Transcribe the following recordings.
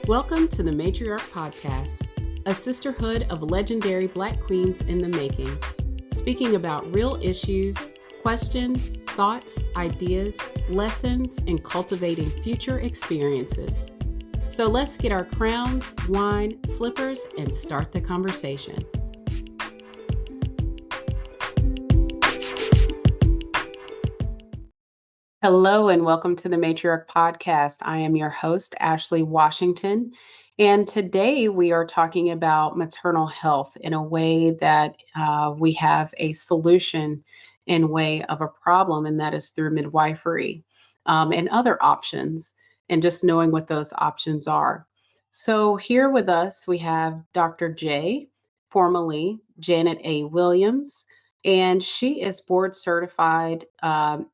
Welcome to the MatriArch Podcast, a sisterhood of legendary Black queens in the making, speaking about real issues, questions, thoughts, ideas, lessons, and cultivating future experiences. So let's get our crowns, wine, slippers, and start the conversation. Hello and welcome to the MatriArch Podcast. I am your host, Ashley Washington, and today we are talking about maternal health in a way that we have a solution in way of a problem, and that is through midwifery and other options, and just knowing what those options are. So here with us, we have Dr. J, formerly Janet A. Williams, and she is board certified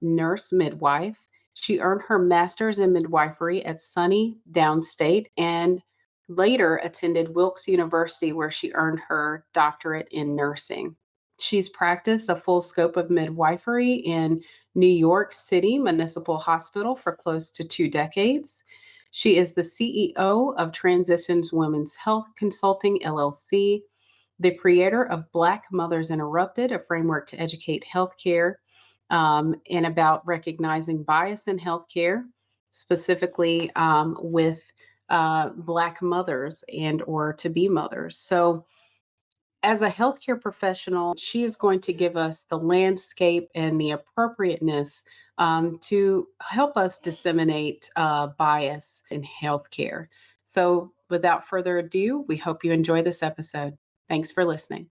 nurse midwife. She earned her master's in midwifery at SUNY Downstate and later attended Wilkes University, where she earned her doctorate in nursing. She's practiced a full scope of midwifery in New York City Municipal Hospital for close to 2 decades. She is the CEO of Transitions Women's Health Consulting, LLC, the creator of Black Mothers Interrupted, a framework to educate healthcare and about recognizing bias in healthcare, specifically with Black mothers and or to-be mothers. So as a healthcare professional, she is going to give us the landscape and the appropriateness to help us disseminate bias in healthcare. So without further ado, we hope you enjoy this episode. Thanks for listening.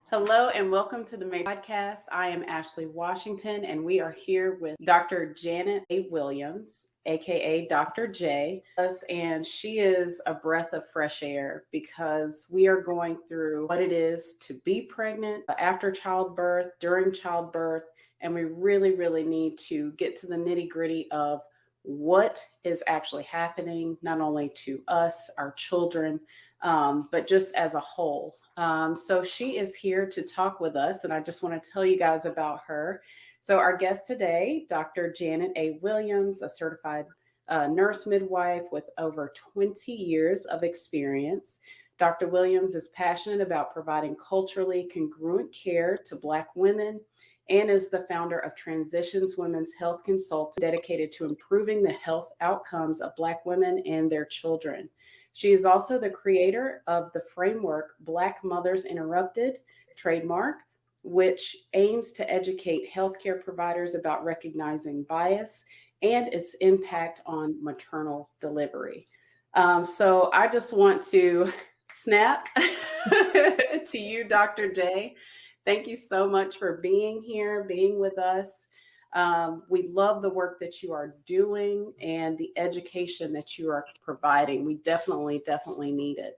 Hello and welcome to the MatriArch Podcast. I am Ashley Washington and we are here with Dr. Janet A. Williams, aka Dr. J, and she is a breath of fresh air because we are going through what it is to be pregnant, after childbirth, during childbirth, and we really need to get to the nitty-gritty of what is actually happening, not only to us, our children, but just as a whole. So she is here to talk with us, and I just want to tell you guys about her. So our guest today, Dr. Janet A. Williams, a certified nurse midwife with over 20 years of experience. Dr. Williams is passionate about providing culturally congruent care to Black women and is the founder of Transitions Women's Health Consulting, dedicated to improving the health outcomes of Black women and their children. She is also the creator of the framework Black Mothers Interrupted, trademark, which aims to educate healthcare providers about recognizing bias and its impact on maternal delivery. So I just want to snap to you, Dr. J. Thank you so much for being here, being with us. We love the work that you are doing and the education that you are providing. We definitely need it.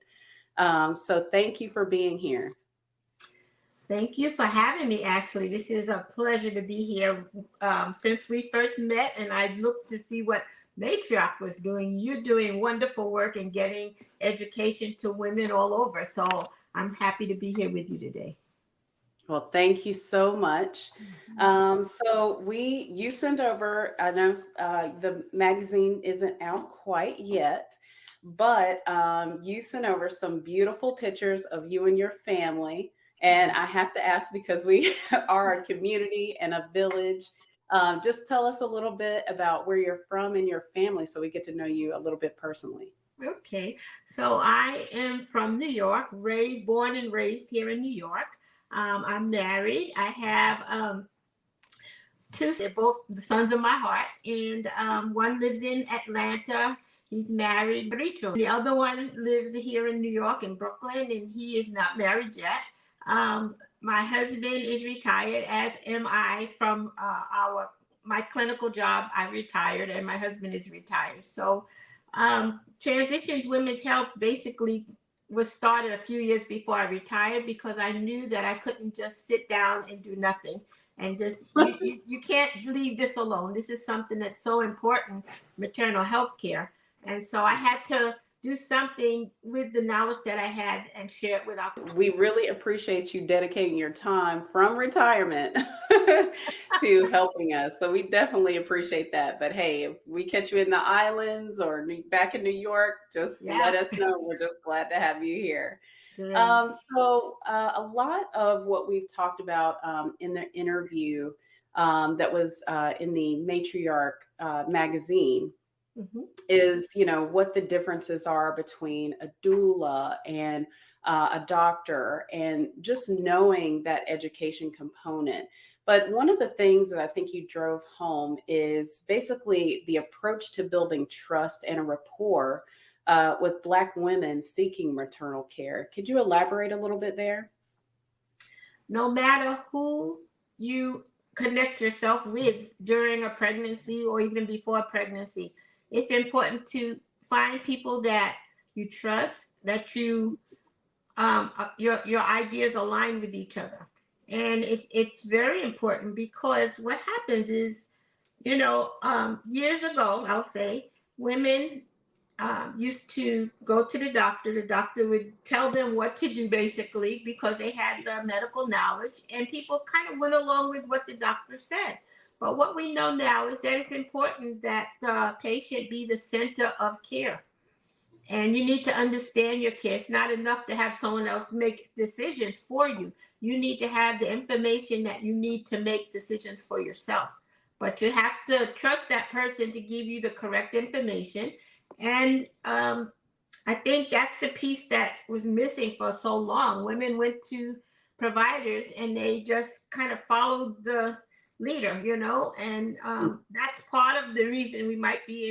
So thank you for being here. Thank you for having me, Ashley. This is a pleasure to be here. Since we first met and I looked to see what MatriArch was doing, you're doing wonderful work in getting education to women all over. So I'm happy to be here with you today. Well, thank you so much. So you sent over, I know the magazine isn't out quite yet, but you sent over some beautiful pictures of you and your family. And I have to ask, because we are a community and a village, just tell us a little bit about where you're from and your family so we get to know you a little bit personally. Okay, so I am from New York, born and raised here in New York. I'm married. I have 2. They're both the sons of my heart, and one lives in Atlanta. He's married, 3 children. The other one lives here in New York, in Brooklyn, and he is not married yet. My husband is retired, as am I, from my clinical job. I retired, and my husband is retired. So Transitions Women's Health basically was started a few years before I retired, because I knew that I couldn't just sit down and do nothing and just you can't leave this alone. This is something that's so important, maternal health care. And so I had to do something with the knowledge that I had and share it with our. We really appreciate you dedicating your time from retirement to helping us. So we definitely appreciate that. But hey, if we catch you in the islands or back in New York, just let Yeah. us know. We're just glad to have you here. Great. A lot of what we've talked about in the interview that was in the MatriArch magazine Mhm. is, what the differences are between a doula and a doctor, and just knowing that education component. But one of the things that I think you drove home is basically the approach to building trust and a rapport with Black women seeking maternal care. Could you elaborate a little bit there? No matter who you connect yourself with during a pregnancy or even before pregnancy, it's important to find people that you trust, that your ideas align with each other. And it's very important because what happens is, years ago, I'll say, women used to go to the doctor. The doctor would tell them what to do, basically, because they had the medical knowledge, and people kind of went along with what the doctor said. But what we know now is that it's important that the patient be the center of care. And you need to understand your care. It's not enough to have someone else make decisions for you. You need to have the information that you need to make decisions for yourself. But you have to trust that person to give you the correct information. And I think that's the piece that was missing for so long. Women went to providers and they just kind of followed the leader, and that's part of the reason we might be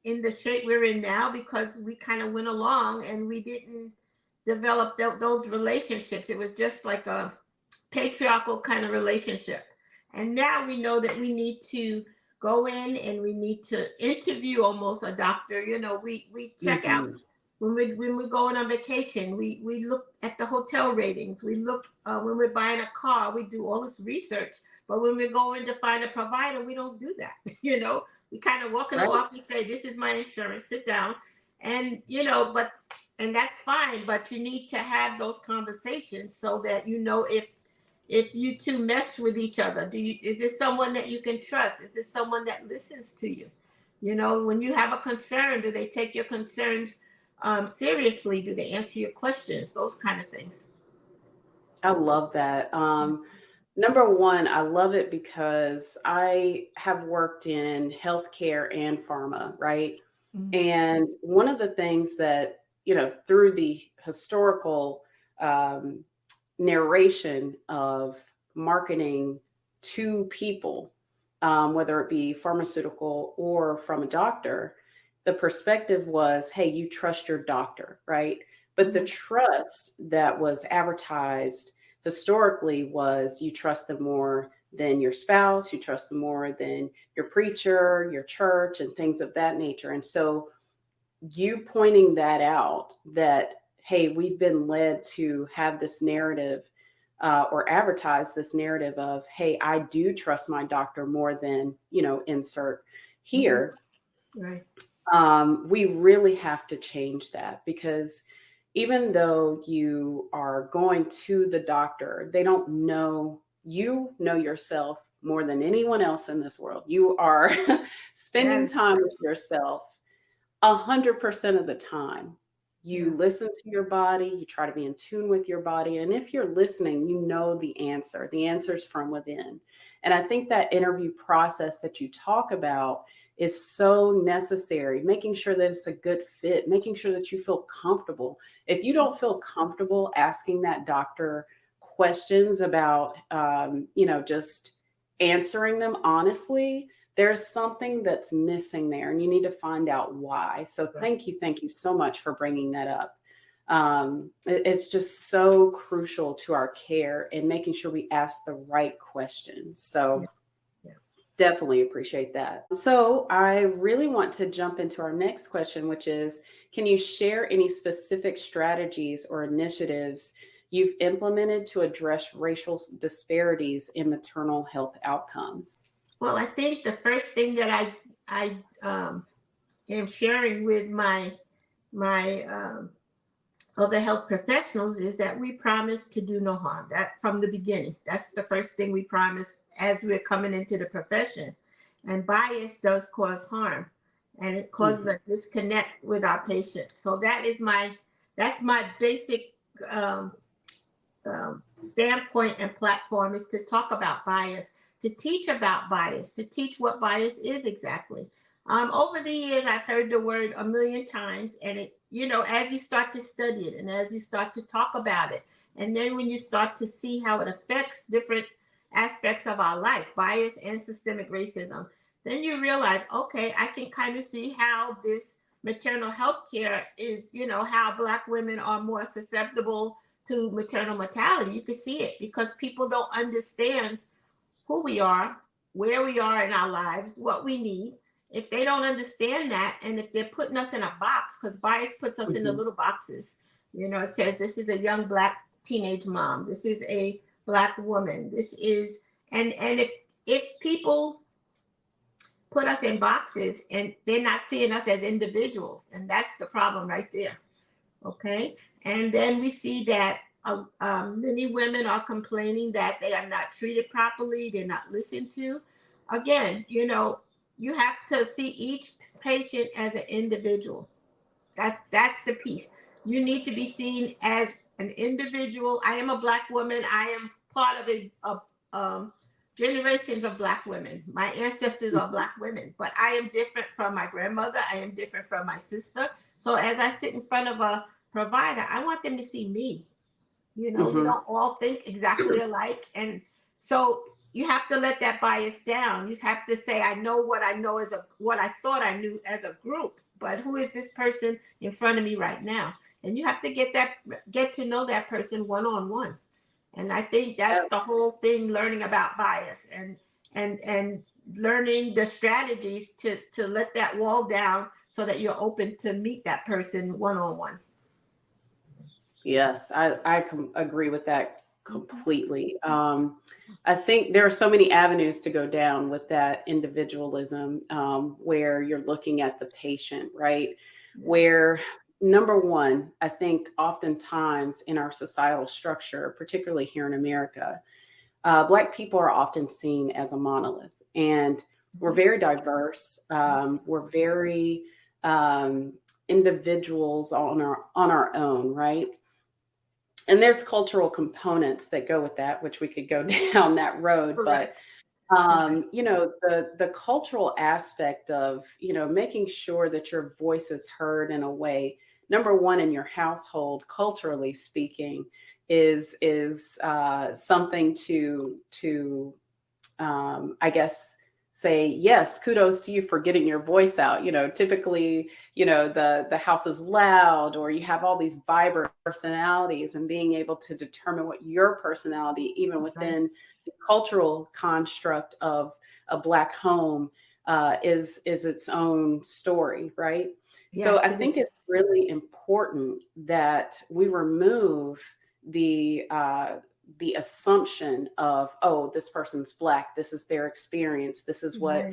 in the shape we're in now, because we kind of went along and we didn't develop those relationships. It was just like a patriarchal kind of relationship. And now we know that we need to go in and we need to interview almost a doctor. We check out Mhm. when we're going on vacation. We look at the hotel ratings. We look when we're buying a car. We do all this research. But when we're going to find a provider, we don't do that. We kind of walk in the Right. office, say, "This is my insurance. Sit down," and and that's fine. But you need to have those conversations so that if you two mesh with each other. Is this someone that you can trust? Is this someone that listens to you? When you have a concern, do they take your concerns seriously? Do they answer your questions? Those kind of things. I love that. Number one, I love it because I have worked in healthcare and pharma, right? Mhm. And one of the things that, through the historical um, narration of marketing to people, whether it be pharmaceutical or from a doctor, the perspective was, hey, you trust your doctor, right? But the Mhm. trust that was advertised historically was you trust them more than your spouse, you trust them more than your preacher, your church, and things of that nature. And so you pointing that out, that hey, we've been led to have this narrative or advertise this narrative of, hey, I do trust my doctor more than, insert Mhm. here. Right. We really have to change that, because even though you are going to the doctor, they don't know you know yourself more than anyone else in this world. You are spending Yes. time with yourself 100% of the time. You Yeah. listen to your body, you try to be in tune with your body. And if you're listening, you know the answer. The answer's from within. And I think that interview process that you talk about is so necessary, making sure that it's a good fit, making sure that you feel comfortable. If you don't feel comfortable asking that doctor questions about, just answering them honestly, there's something that's missing there, and you need to find out why. So Right. thank you so much for bringing that up. It's just so crucial to our care and making sure we ask the right questions. Yeah. So Yeah. definitely appreciate that. So I really want to jump into our next question, which is, can you share any specific strategies or initiatives you've implemented to address racial disparities in maternal health outcomes? Well, I think the first thing that I am sharing with my other health professionals is that we promise to do no harm. That from the beginning. That's the first thing we promise as we're coming into the profession. And bias does cause harm, and it causes a disconnect with our patients. So that's my basic um, standpoint and platform, is to talk about bias, to teach about bias, to teach what bias is exactly. Over the years, I've heard the word a million times, and as you start to study it and as you start to talk about it, and then when you start to see how it affects different aspects of our life, bias and systemic racism, then you realize, okay, I can kind of see how this maternal health care is, how Black women are more susceptible to maternal mortality. You can see it because people don't understand who we are, where we are in our lives, what we need. If they don't understand that, and if they're putting us in a box, because bias puts us in the little boxes, it says this is a young Black teenage mom, this is a Black woman, this is, and if people put us in boxes and they're not seeing us as individuals, and that's the problem right there. Okay. And then we see that many women are complaining that they are not treated properly, they're not listened to. Again, you have to see each patient as an individual. That's the piece. You need to be seen as an individual. I am a Black woman. I am part of generations of Black women. My ancestors are Black women, but I am different from my grandmother. I am different from my sister. So as I sit in front of a provider, I want them to see me. We don't all think exactly alike. And so you have to let that bias down. You have to say, I know what I know what I thought I knew as a group, but who is this person in front of me right now? And you have to get to know that person one-on-one. And I think that's the whole thing, learning about bias and learning the strategies to let that wall down so that you're open to meet that person one-on-one. Yes, I agree with that completely. I think there are so many avenues to go down with that individualism, where you're looking at the patient, right? Where number one, I think oftentimes in our societal structure, particularly here in America, Black people are often seen as a monolith, and we're very diverse. We're very individuals on our own, right? And there's cultural components that go with that, which we could go down that road. Correct. But, the cultural aspect of, making sure that your voice is heard in a way, number one, in your household, culturally speaking, is something to I guess, say, yes, kudos to you for getting your voice out. Typically, the house is loud, or you have all these vibrant personalities, and being able to determine what your personality, even within the cultural construct of a Black home, is its own story, right? Yes, so I think it's really important that we remove the assumption of, oh, this person's Black, this is their experience, this is what,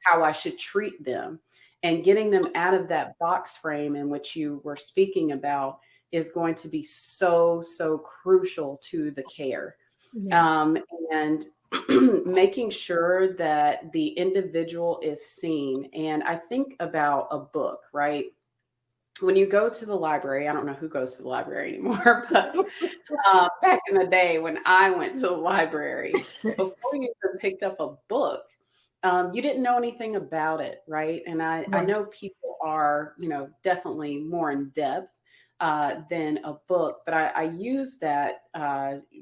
how I should treat them. And getting them out of that box frame in which you were speaking about is going to be so, so crucial to the care. And making sure that the individual is seen. And I think about a book, right? When you go to the library, I don't know who goes to the library anymore, but back in the day when I went to the library, before you even picked up a book, you didn't know anything about it, right? And I know people are, definitely more in depth than a book, but I use that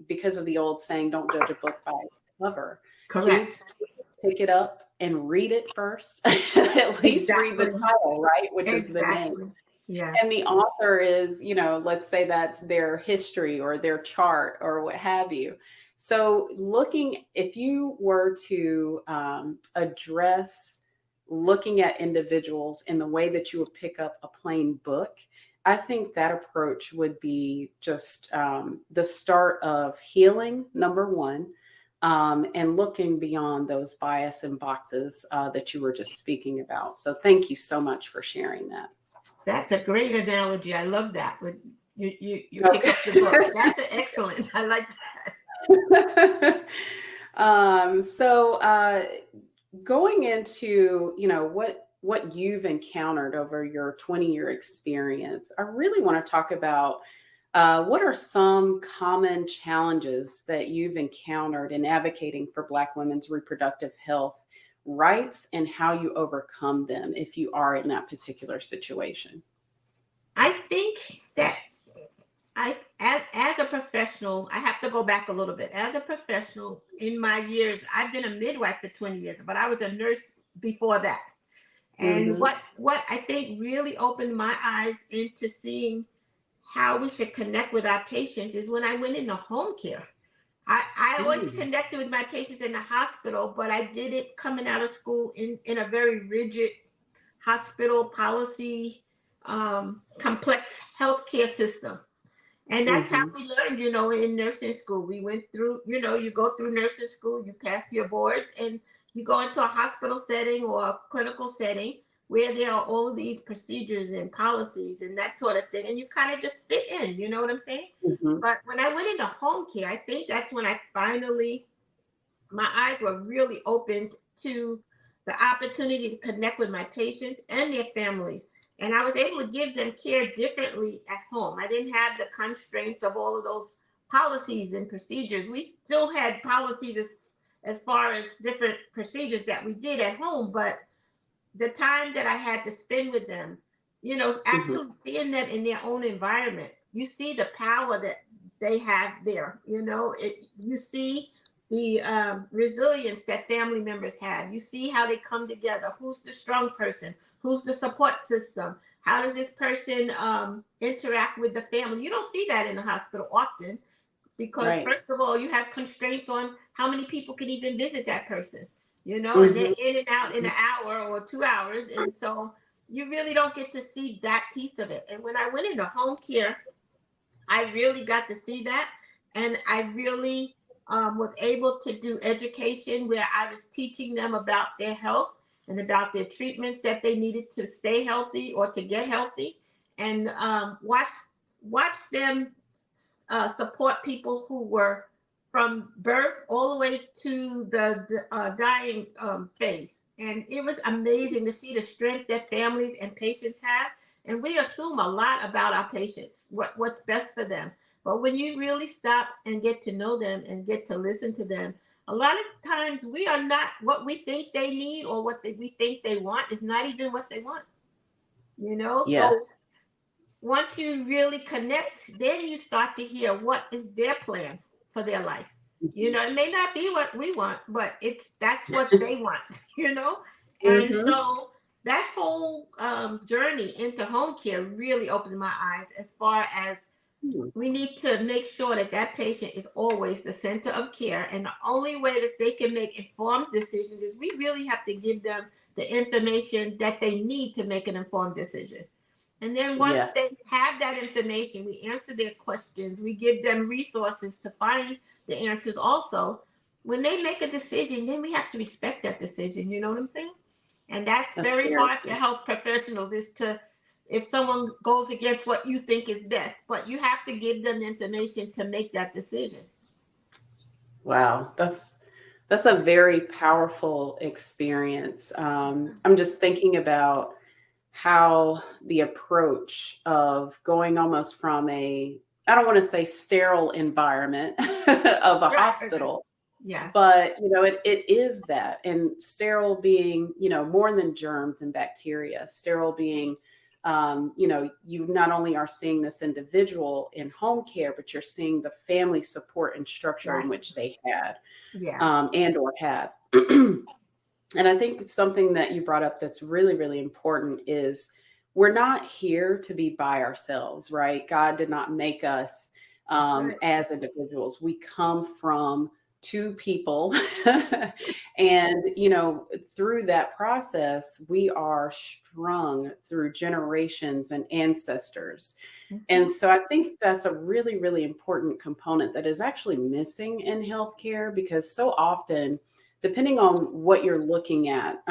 because of the old saying, don't judge a book by its cover. Correct. Can you pick it up and read it first? At least read the title, right? Which is the name. Yeah. And the author is, let's say that's their history or their chart or what have you. So if you were to address looking at individuals in the way that you would pick up a plain book, I think that approach would be just the start of healing, number one, and looking beyond those bias and boxes that you were just speaking about. So thank you so much for sharing that. That's a great analogy. I love that. You pick Okay. up the book. That's excellent. I like So going into, what you've encountered over your 20-year experience, I really want to talk about what are some common challenges that you've encountered in advocating for Black women's reproductive health rights and how you overcome them if you are in that particular situation. I think that as a professional, I have to go back a little bit. As a professional, in my years, I've been a midwife for 20 years, but I was a nurse before that. And Mm-hmm. what I think really opened my eyes into seeing how we should connect with our patients is when I went into home care. I always Mm-hmm. connected with my patients in the hospital, but I did it coming out of school in a very rigid hospital policy, complex healthcare system. And that's how Mm-hmm. we learned, in nursing school. We went through, you go through nursing school, you pass your boards, and you go into a hospital setting or a clinical setting where there are all of these procedures and policies and that sort of thing. And you kind of just fit in, you know what I'm saying? Mm-hmm. But when I went into home care, I think that's when I finally, my eyes were really opened to the opportunity to connect with my patients and their families. And I was able to give them care differently at home. I didn't have the constraints of all of those policies and procedures. We still had policies as far as different procedures that we did at home, but the time that I had to spend with them, Mm-hmm. actually seeing them in their own environment, you see the power that they have there. You see the resilience that family members have. You see how they come together. Who's the strong person? Who's the support system? How does this person interact with the family? You don't see that in the hospital often because, Right. first of all, you have constraints on how many people can even visit that person, and they're Mm-hmm. in and out in an hour or 2 hours. And so you really don't get to see that piece of it. And when I went into home care, I really got to see that. And I really was able to do education where I was teaching them about their health and about their treatments that they needed to stay healthy or to get healthy, and watch them support people who were from birth all the way to the dying phase. And it was amazing to see the strength that families and patients have. And we assume a lot about our patients, what's best for them. But when you really stop and get to know them and get to listen to them, a lot of times we are not what we think they need, or we think they want is not even what they want. Yes. So once you really connect, then you start to hear what is their plan for their life. It may not be what we want, but that's what they want, you know? And Mm-hmm. so that whole journey into home care really opened my eyes as far as we need to make sure that that patient is always the center of care. And the only way that they can make informed decisions is we really have to give them the information that they need to make an informed decision. And then once Yeah. they have that information, we answer their questions, we give them resources to find the answers also. When they make a decision, then we have to respect that decision. You know what I'm saying? And that's That's very very hard for true. health professionals is to, if someone goes against what you think is best, but you have to give them information to make that decision. Wow. That's a very powerful experience. I'm just thinking about how the approach of going almost from I don't want to say sterile environment of a Right. Okay. hospital, Yeah. but it is that. And sterile being, more than germs and bacteria, sterile being, you not only are seeing this individual in home care, but you're seeing the family support and structure in Right. which they had Yeah. and or have. And I think something that you brought up that's really, really important is we're not here to be by ourselves, right? God did not make us That's right. as individuals. We come from two people. And, through that process, we are strung through generations and ancestors. And Mhm. so I think that's a really, really important component that is actually missing in healthcare, because so often, depending on what you're looking at,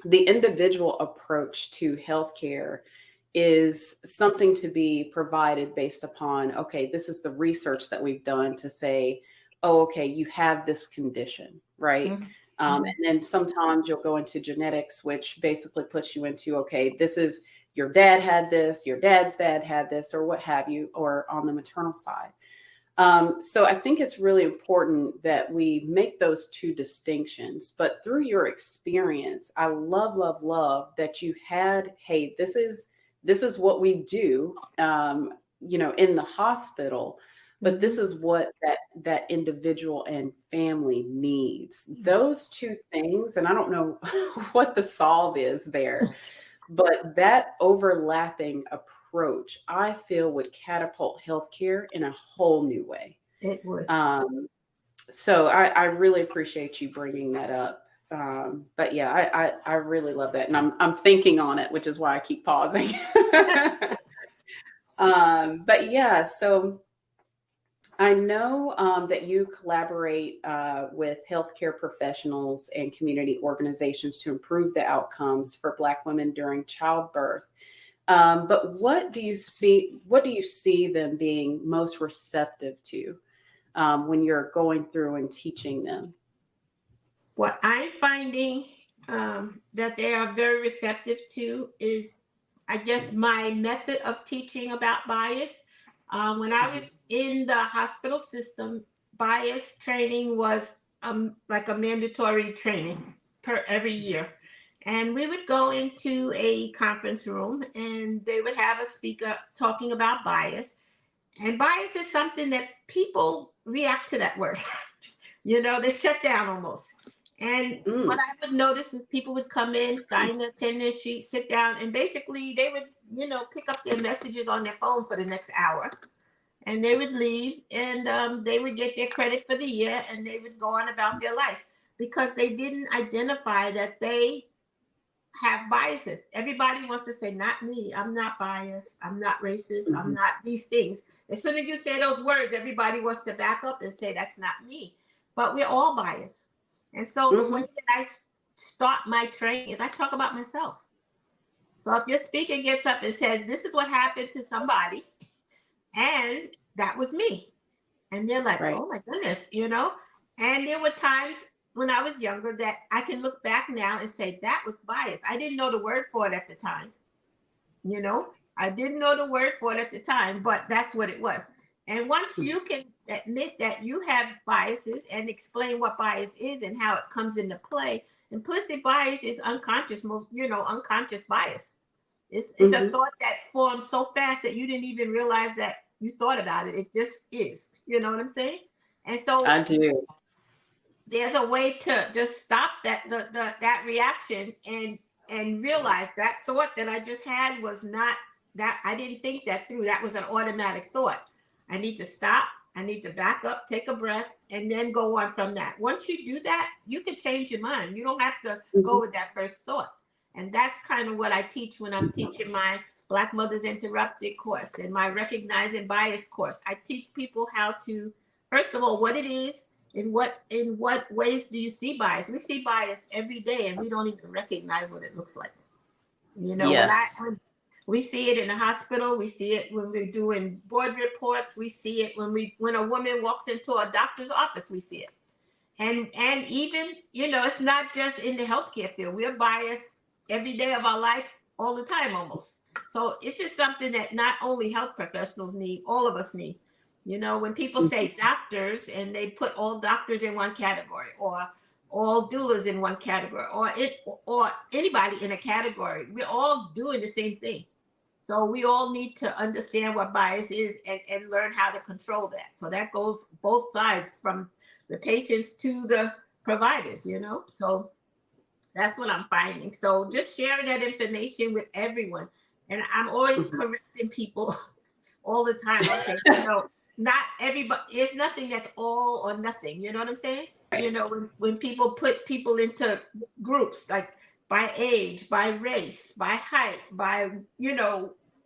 the individual approach to healthcare is something to be provided based upon, okay, this is the research that we've done to say, oh, okay, you have this condition, right? And then sometimes you'll go into genetics, which basically puts you into, okay, this is your dad had this, your dad's dad had this, or what have you, or on the maternal side. So I think it's really important that we make those two distinctions. But through your experience, I love, love, love that you had, hey, this is what we do, in the hospital. But this is what that individual and family needs. Those two things, and I don't know what the solve is there, but that overlapping approach, I feel, would catapult healthcare in a whole new way. It would. So I really appreciate you bringing that up. But yeah, I really love that, and I'm thinking on it, which is why I keep pausing. But yeah, so I know that you collaborate with healthcare professionals and community organizations to improve the outcomes for Black women during childbirth. But what do you see them being most receptive to when you're going through and teaching them? What I'm finding that they are very receptive to is, I guess, my method of teaching about bias. When I was in the hospital system, bias training was like a mandatory training per every year. And we would go into a conference room and they would have a speaker talking about bias. And bias is something that people react to that word. They shut down almost. And what I would notice is people would come in, sign the attendance sheet, sit down, and basically they would, pick up their messages on their phone for the next hour. And they would leave and they would get their credit for the year and they would go on about their life because they didn't identify that they have biases. Everybody wants to say, not me, I'm not biased, I'm not racist, I'm not these things. As soon as you say those words, everybody wants to back up and say, that's not me. But we're all biased. And so the way that I start my training is I talk about myself. So if your speaker gets up and says, this is what happened to somebody, and that was me. And they're like, oh my goodness, And there were times when I was younger that I can look back now and say, that was bias. I didn't know the word for it at the time. I didn't know the word for it at the time, but that's what it was. And once you can admit that you have biases and explain what bias is and how it comes into play, implicit bias is unconscious, unconscious bias. It's a thought that forms so fast that you didn't even realize that you thought about it. It just is. You know what I'm saying? And so I do. There's a way to just stop that reaction and realize that thought that I just had was not that. I didn't think that through. That was an automatic thought. I need to stop. I need to back up, take a breath, and then go on from that. Once you do that, you can change your mind. You don't have to go with that first thought. And that's kind of what I teach when I'm teaching my Black Mothers Interrupted course and my Recognizing Bias course. I teach people how to, first of all, what it is, in what ways do you see bias? We see bias every day and we don't even recognize what it looks like. Yes. We see it in the hospital. We see it when we're doing board reports. We see it when a woman walks into a doctor's office. We see it, and even it's not just in the healthcare field. We're biased every day of our life, all the time, almost. So it's just something that not only health professionals need, all of us need. When people say doctors and they put all doctors in one category, or all doulas in one category, or anybody in a category, we're all doing the same thing. So we all need to understand what bias is and learn how to control that. So that goes both sides, from the patients to the providers, So that's what I'm finding. So just sharing that information with everyone. And I'm always correcting people all the time. Okay, not everybody, there's nothing that's all or nothing. You know what I'm saying? When people put people into groups, like by age, by race, by height, by,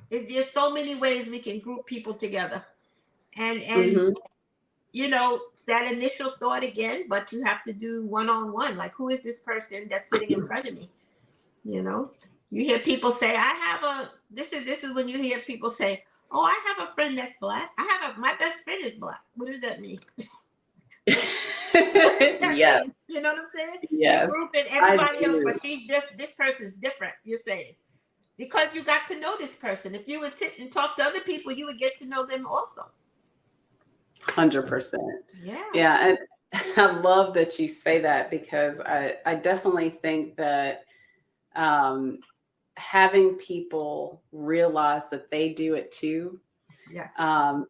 there's so many ways we can group people together. And that initial thought again, but you have to do one-on-one. Like, who is this person that's sitting in front of me? You hear people say, this is when you hear people say, oh, I have a friend that's Black. My best friend is Black. What does that mean? What does that Yes, mean? You know what I'm saying? You yes, group in I everybody else, do. but this person's different, you're saying. Because you got to know this person. If you would sit and talk to other people, you would get to know them also. 100%. Yeah. Yeah, and I love that you say that because I definitely think that um, having people realize that they do it too Yes.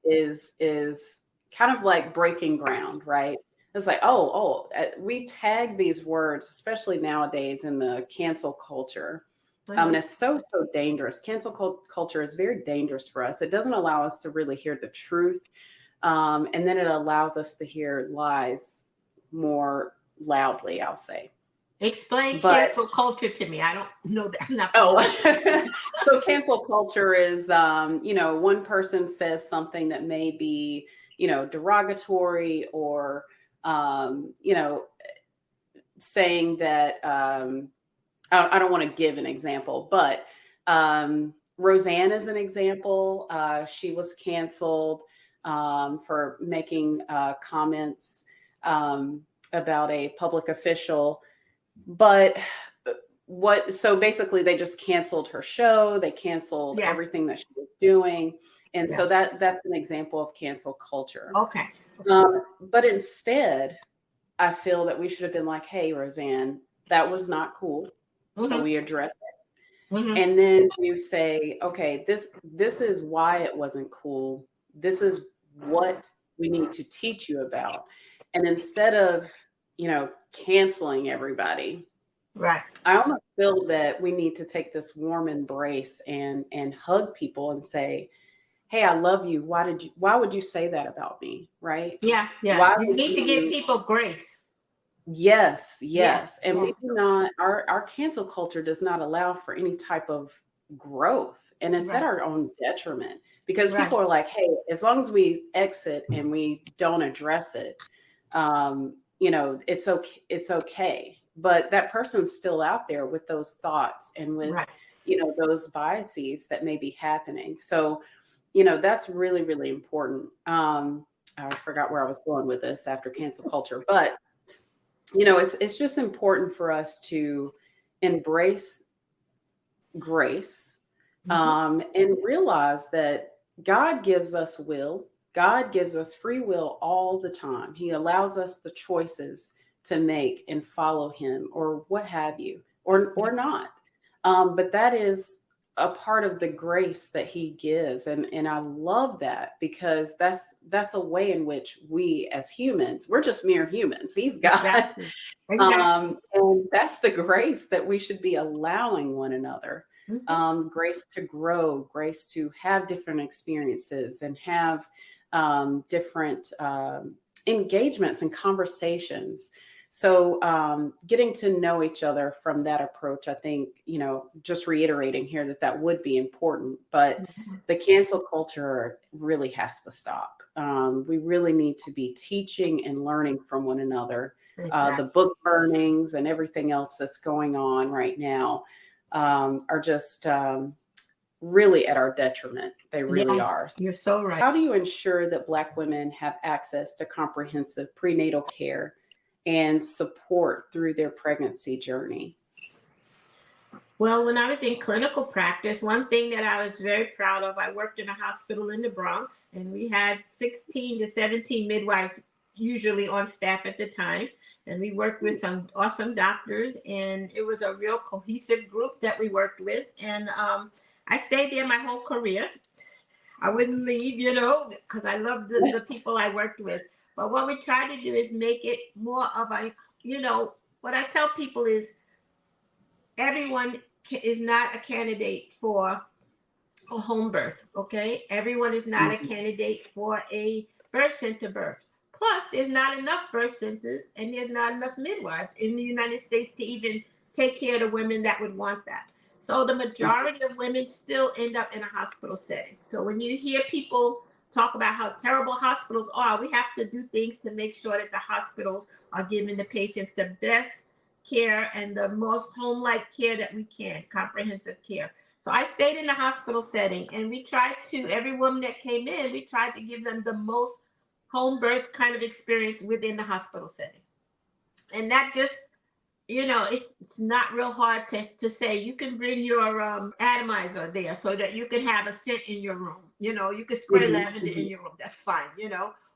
is kind of like breaking ground, right? It's like, we tag these words, especially nowadays in the cancel culture. And it's so dangerous. Culture is very dangerous for us. It doesn't allow us to really hear the truth. And then it allows us to hear lies more loudly, I'll say. Explain But cancel culture to me. I don't know that. I'm not oh, familiar. so cancel culture is, one person says something that may be, derogatory or, saying that, I don't want to give an example, but Roseanne is an example. She was canceled for making comments about a public official. But so basically they just canceled her show. They canceled Yeah. everything that she was doing. And Yeah. so that's an example of cancel culture. Okay. But instead, I feel that we should have been like, hey, Roseanne, that was not cool. So we address it. And then you say, okay, this is why it wasn't cool. This is what we need to teach you about. And instead of, canceling everybody, Right. I almost feel that we need to take this warm embrace and hug people and say, hey, I love you. Why would you say that about me? Right? Yeah. Yeah. Why You would need to give you? people grace. Yes, Yeah. yes. And we do not, our cancel culture does not allow for any type of growth. And it's at Right. our own detriment because Right. people are like, hey, as long as we exit and we don't address it, it's okay. It's okay. But that person's still out there with those thoughts and with, Right. those biases that may be happening. So, that's really, really important. I forgot where I was going with this after cancel culture, but it's just important for us to embrace grace and realize that God gives us will. God gives us free will all the time. He allows us the choices to make and follow him or what have you, or not. But that is a part of the grace that he gives. And I love that because that's a way in which we as humans, we're just mere humans. He's God. Exactly. Exactly. And that's the grace that we should be allowing one another. Grace to grow, grace to have different experiences and have different engagements and conversations. So getting to know each other from that approach, I think, just reiterating here that would be important, but the cancel culture really has to stop. We really need to be teaching and learning from one another. The book burnings and everything else that's going on right now are just really at our detriment. They really are. You're so right. How do you ensure that Black women have access to comprehensive prenatal care and support through their pregnancy journey? Well, when I was in clinical practice, one thing that I was very proud of, I worked in a hospital in the Bronx, and we had 16 to 17 midwives usually on staff at the time. And we worked with some awesome doctors, and it was a real cohesive group that we worked with. And I stayed there my whole career. I wouldn't leave, because I loved the people I worked with. But what we try to do is make it more of a, what I tell people is everyone is not a candidate for a home birth, okay? Everyone is not a candidate for a birth center birth. Plus, there's not enough birth centers and there's not enough midwives in the United States to even take care of the women that would want that. So the majority of women still end up in a hospital setting. So when you hear people talk about how terrible hospitals are, we have to do things to make sure that the hospitals are giving the patients the best care and the most home-like care that we can, comprehensive care. So I stayed in the hospital setting, and we tried to, every woman that came in, we tried to give them the most home birth kind of experience within the hospital setting. And that just, it's not real hard to say. You can bring your atomizer there so that you can have a scent in your room. You can spray Mhm, lavender in mhm. your room. That's fine,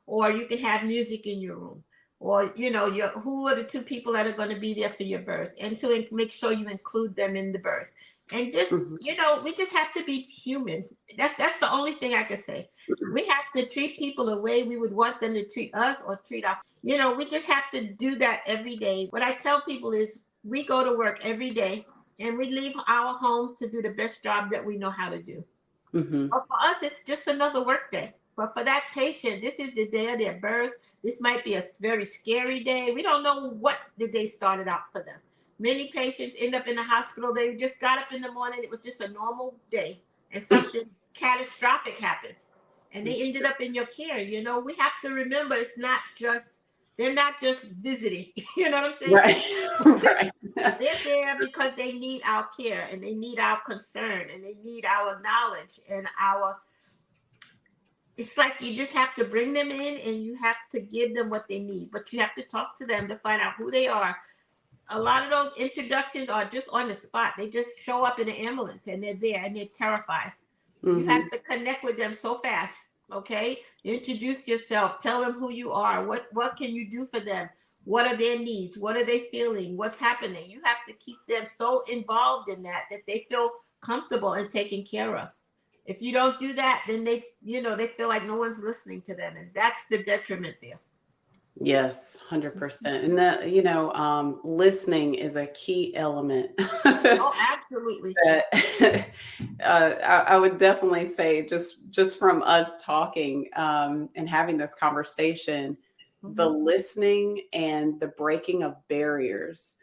or you can have music in your room. Or, who are the two people that are going to be there for your birth, and to make sure you include them in the birth. And just, Mhm. we just have to be human. That's the only thing I could say. We have to treat people the way we would want them to treat us or treat our, we just have to do that every day. What I tell people is we go to work every day and we leave our homes to do the best job that we know how to do. Mhm. But for us, it's just another work day. But for that patient, this is the day of their birth. This might be a very scary day. We don't know what the day started out for them. Many patients end up in the hospital. They just got up in the morning. It was just a normal day, and something catastrophic happened, and they It's ended true. up in your care. We have to remember it's not just, they're not just visiting. You know what I'm saying? Right. Right. They're there because they need our care, and they need our concern, and they need our knowledge and our, it's like you just have to bring them in and you have to give them what they need, but you have to talk to them to find out who they are. A lot of those introductions are just on the spot. They just show up in an ambulance and they're there and they're terrified. You have Mhm. to connect with them so fast. Okay, introduce yourself, tell them who you are, what can you do for them, what are their needs, what are they feeling, what's happening. You have to keep them so involved in that they feel comfortable and taken care of. If you don't do that, then they feel like no one's listening to them, and that's the detriment there. Yes, 100%. And that, listening is a key element. Oh, absolutely. That I would definitely say, just from us talking and having this conversation, the Hmm. listening and the breaking of barriers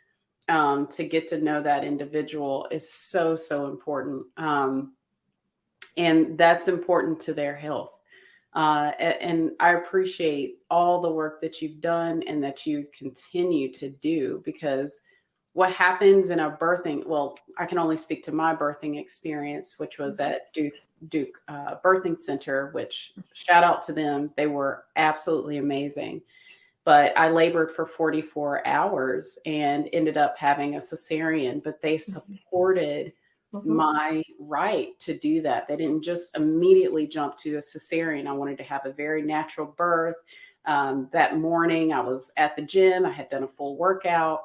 to get to know that individual is so, so important. And that's important to their health. And I appreciate all the work that you've done and that you continue to do, because what happens in a birthing, well, I can only speak to my birthing experience, which was at Duke Birthing Center, which shout out to them. They were absolutely amazing. But I labored for 44 hours and ended up having a cesarean, but they supported Hmm. my right to do that. They didn't just immediately jump to a cesarean. I wanted to have a very natural birth. That morning, I was at the gym. I had done a full workout,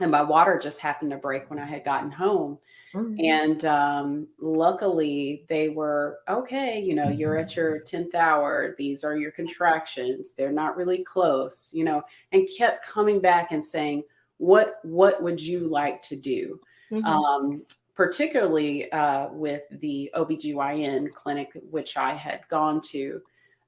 and my water just happened to break when I had gotten home. Hmm. And luckily, they were okay. You're at your 10th hour. These are your contractions. They're not really close, and kept coming back and saying, what would you like to do? Hmm. Um, Particularly with the OBGYN clinic, which I had gone to.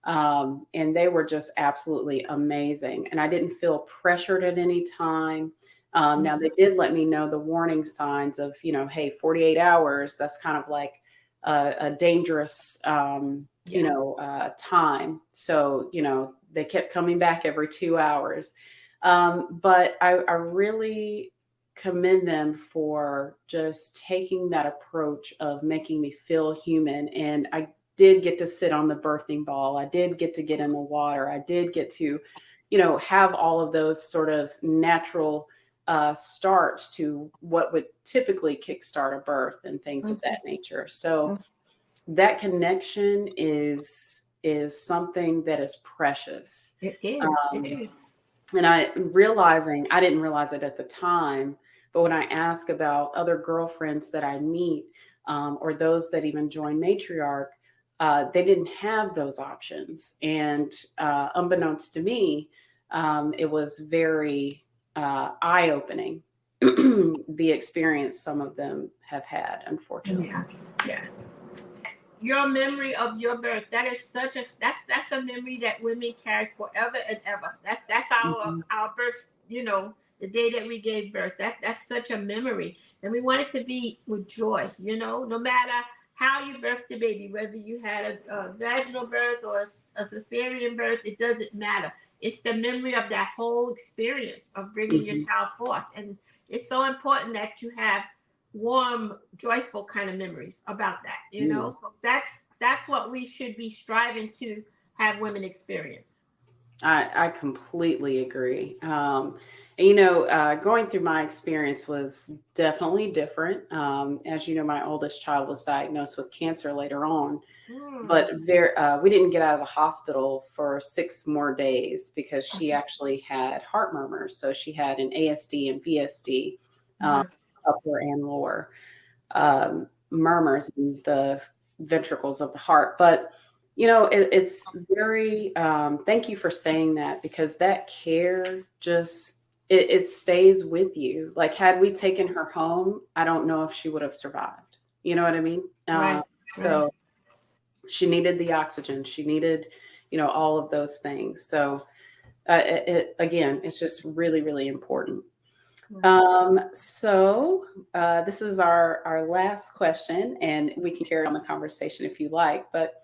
And they were just absolutely amazing. And I didn't feel pressured at any time. Now they did let me know the warning signs of, hey, 48 hours, that's kind of like a dangerous, Yeah. time. So, they kept coming back every 2 hours. But I really commend them for just taking that approach of making me feel human. And I did get to sit on the birthing ball. I did get to get in the water. I did get to, have all of those sort of natural starts to what would typically kickstart a birth and things of Hmm. that nature. So that connection is something that is precious. It is. It Um, is. and I didn't realize it at the time, but when I ask about other girlfriends that I meet, or those that even join MatriArch, they didn't have those options. And unbeknownst to me, it was very eye opening, the experience some of them have had, unfortunately. Yeah. Yeah. Your memory of your birth, that is such a, that's a memory that women carry forever and ever. That's Mhm. our birth, the day that we gave birth. That's such a memory, and we want it to be with joy, no matter how you birthed the baby, whether you had a vaginal birth or a cesarean birth, it doesn't matter. It's the memory of that whole experience of bringing your child forth. And it's so important that you have warm, joyful kind of memories about that, you know? So that's what we should be striving to have women experience. I completely agree. Going through my experience was definitely different. As you know, my oldest child was diagnosed with cancer later on, but we didn't get out of the hospital for 6 more days because she actually had heart murmurs. So she had an ASD and VSD, upper and lower murmurs in the ventricles of the heart. But it's very, thank you for saying that, because that care just, it stays with you. Like, had we taken her home, I don't know if she would have survived. You know what I mean? So she needed the oxygen. She needed, all of those things. So again, it's just really, really important. This is our last question, and we can carry on the conversation if you like, but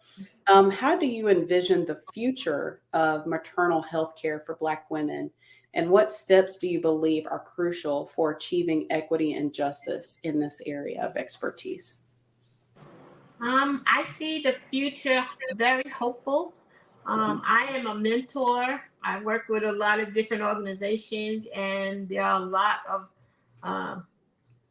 how do you envision the future of maternal health care for Black women, and what steps do you believe are crucial for achieving equity and justice in this area of expertise? I see the future very hopeful. I am a mentor. I work with a lot of different organizations, and there are a lot of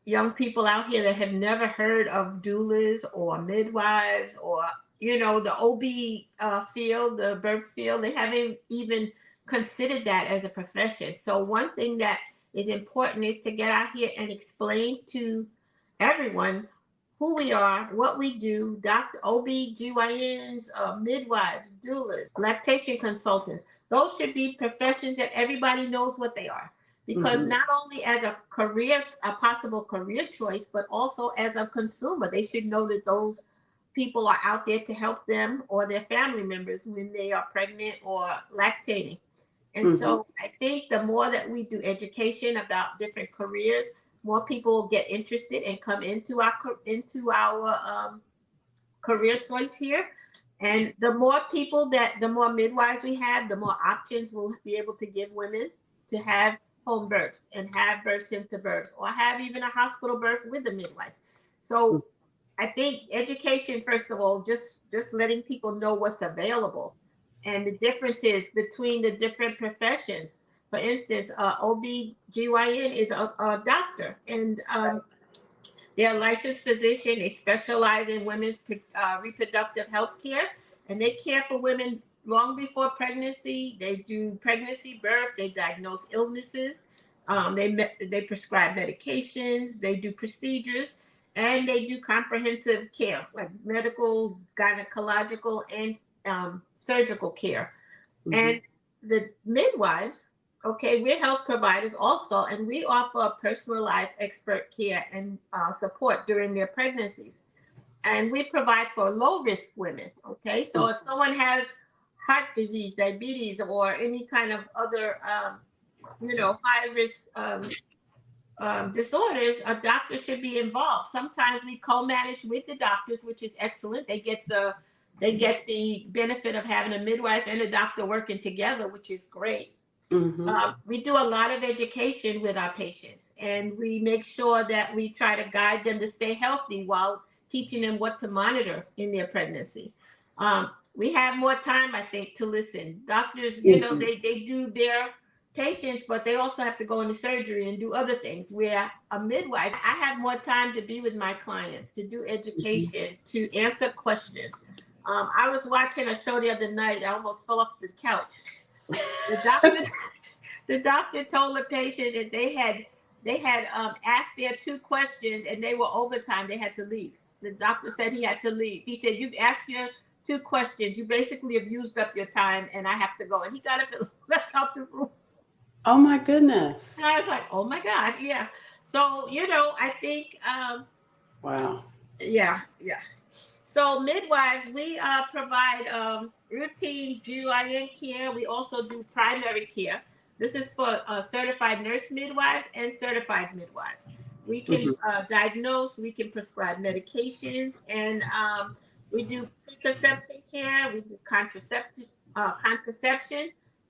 young people out here that have never heard of doulas or midwives or the OB field, the birth field. They haven't even considered that as a profession. So one thing that is important is to get out here and explain to everyone who we are, what we do. OBGYNs, midwives, doulas, lactation consultants. Those should be professions that everybody knows what they are. Because not only as a possible career choice, but also as a consumer, they should know that those people are out there to help them or their family members when they are pregnant or lactating. And so I think the more that we do education about different careers, more people will get interested and come into our career choice here. And the more midwives we have, the more options we'll be able to give women to have home births and have births into births, or have even a hospital birth with a midwife. So I think education, first of all, just letting people know what's available and the differences between the different professions. For instance, OBGYN is a doctor, and they're a licensed physician. They specialize in women's reproductive health care, and they care for women long before pregnancy. They do pregnancy, birth. They diagnose illnesses. They prescribe medications. They do procedures, and they do comprehensive care, like medical, gynecological, and surgical care. And the midwives, okay, we're health providers also, and we offer personalized expert care and support during their pregnancies. And we provide for low-risk women, okay? So if someone has heart disease, diabetes, or any kind of other, high-risk disorders, a doctor should be involved. Sometimes we co-manage with the doctors, which is excellent. They get the benefit of having a midwife and a doctor working together, which is great. We do a lot of education with our patients, and we make sure that we try to guide them to stay healthy while teaching them what to monitor in their pregnancy. We have more time, I think, to listen. Doctors, they do their patients, but they also have to go into surgery and do other things. Where a midwife, I have more time to be with my clients, to do education, to answer questions. I was watching a show the other night. I almost fell off the couch. The doctor told the patient that they had asked their 2 questions and they were overtime. They had to leave. The doctor said he had to leave. He said, "You've asked your 2 questions. You basically have used up your time, and I have to go." And he got up and left out the room. Oh my goodness! And I was like, "Oh my God, yeah." So I think. Wow. Yeah. So midwives, we provide routine GYN care. We also do primary care. This is for certified nurse midwives and certified midwives. We can diagnose, we can prescribe medications, and we do preconception care. We do contraception,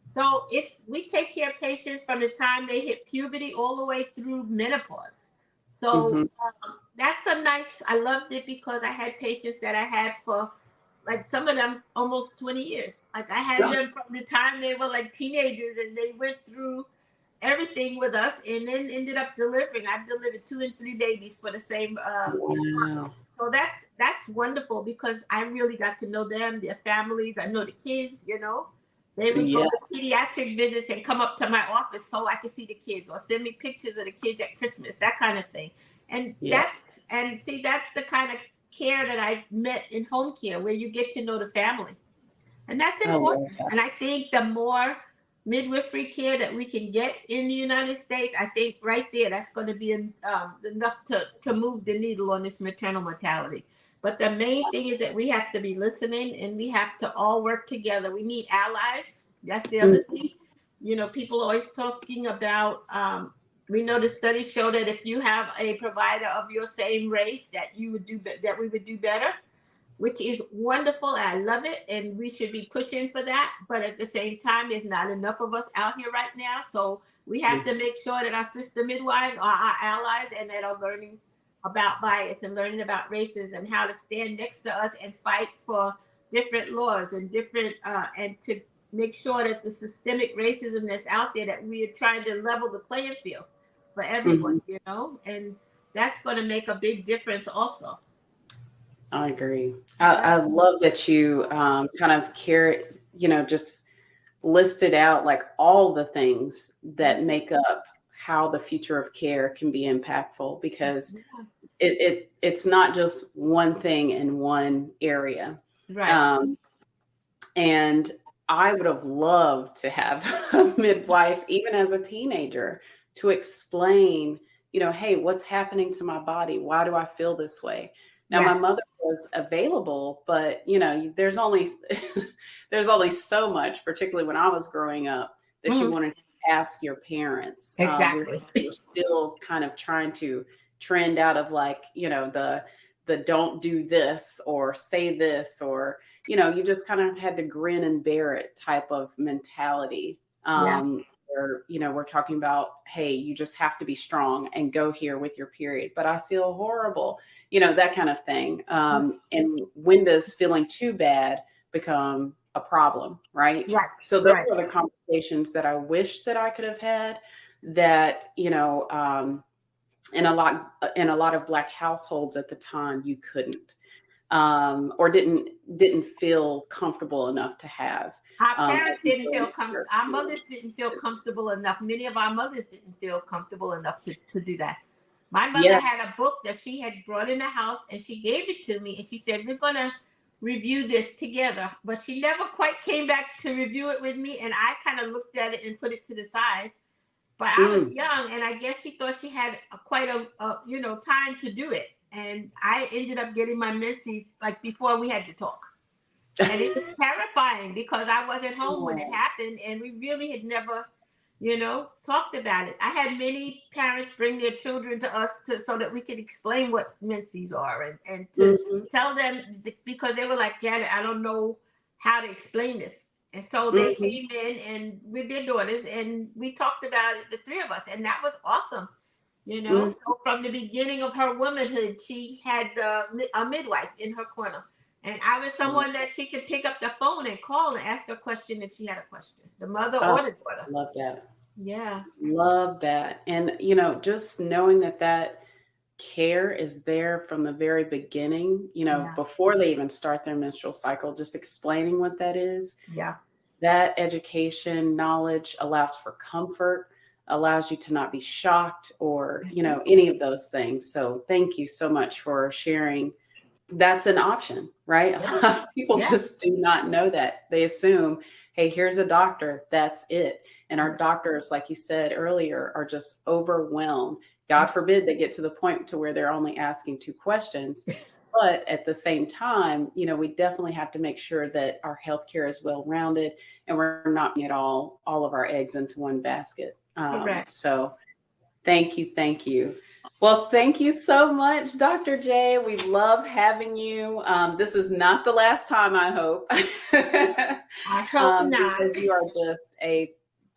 So we take care of patients from the time they hit puberty all the way through menopause. So that's a nice, I loved it because I had patients that I had for like some of them almost 20 years. Like I had them from the time they were like teenagers and they went through everything with us and then ended up delivering. I delivered 2 and 3 babies for the same Wow. so that's wonderful because I really got to know them, their families. I know the kids, you know. They would go Yeah. to pediatric visits and come up to my office so I could see the kids or send me pictures of the kids at Christmas, that kind of thing. And Yeah. that's the kind of care that I met in home care where you get to know the family. And that's I love important. that. And I think the more midwifery care that we can get in the United States, I think right there, that's going to be enough to move the needle on this maternal mortality. But the main thing is that we have to be listening and we have to all work together. We need allies. That's the other thing. You know, people are always talking about, we know the studies show that if you have a provider of your same race, that we would do better, which is wonderful. I love it, and we should be pushing for that. But at the same time, there's not enough of us out here right now, so we have to make sure that our sister midwives are our allies and that are learning about bias and learning about races and how to stand next to us and fight for different laws and different and to make sure that the systemic racism that's out there, that we are trying to level the playing field for everyone, you know, and that's going to make a big difference also. I agree. I love that you kind of just listed out like all the things that make up how the future of care can be impactful, because it's not just one thing in one area. Right. And I would have loved to have a midwife, even as a teenager, to explain, hey, what's happening to my body? Why do I feel this way? Now, my mother was available, but there's only there's only so much, particularly when I was growing up, that you wanted to ask your parents. Exactly. We're still kind of trying to trend out of like, the don't do this or say this, or you just kind of had to grin and bear it type of mentality. Where, we're talking about, hey, you just have to be strong and go here with your period, but I feel horrible, that kind of thing. And when does feeling too bad become a problem, right? So those are the conversations that I wish that I could have had, that, in a lot of Black households at the time, you couldn't, or didn't feel comfortable enough to have. Our parents didn't feel comfortable. Our mothers didn't feel comfortable enough. Many of our mothers didn't feel comfortable enough to do that. My mother had a book that she had brought in the house, and she gave it to me, and she said, we're going to review this together. But she never quite came back to review it with me, and I kind of looked at it and put it to the side. But I was young, and I guess she thought she had quite a time to do it. And I ended up getting my menses like before we had to talk. And it was terrifying because I wasn't home when it happened, and we really had never, talked about it. I had many parents bring their children to us so that we could explain what menses are and to tell them, because they were like, Janet, I don't know how to explain this. And so they came in and with their daughters, and we talked about it, the three of us, and that was awesome. So from the beginning of her womanhood, she had a midwife in her corner. And I was someone that she could pick up the phone and call and ask a question if she had a question, the mother or the daughter. Love that. Yeah. Love that. And, just knowing that care is there from the very beginning, before they even start their menstrual cycle, just explaining what that is. Yeah. That education, knowledge allows for comfort, allows you to not be shocked or, any of those things. So thank you so much for sharing. That's an option, right? A lot of people just do not know that. They assume, hey, here's a doctor, that's it. And our doctors, like you said earlier, are just overwhelmed. God forbid they get to the point to where they're only asking 2 questions. But at the same time, we definitely have to make sure that our healthcare is well-rounded and we're not putting all of our eggs into one basket. So thank you. Well, thank you so much, Dr. J. We love having you. This is not the last time, I hope. I hope not. Because you are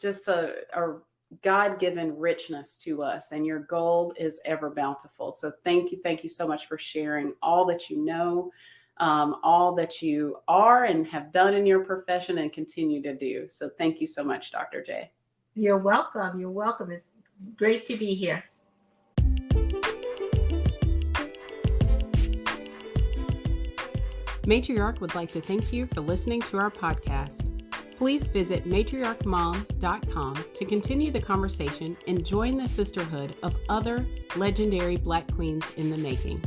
just a God-given richness to us, and your gold is ever bountiful. So thank you so much for sharing all that you know, all that you are and have done in your profession and continue to do. So thank you so much, Dr. J. You're welcome. You're welcome. It's great to be here. MatriArch would like to thank you for listening to our podcast. Please visit matriarchmom.com to continue the conversation and join the sisterhood of other legendary Black queens in the making.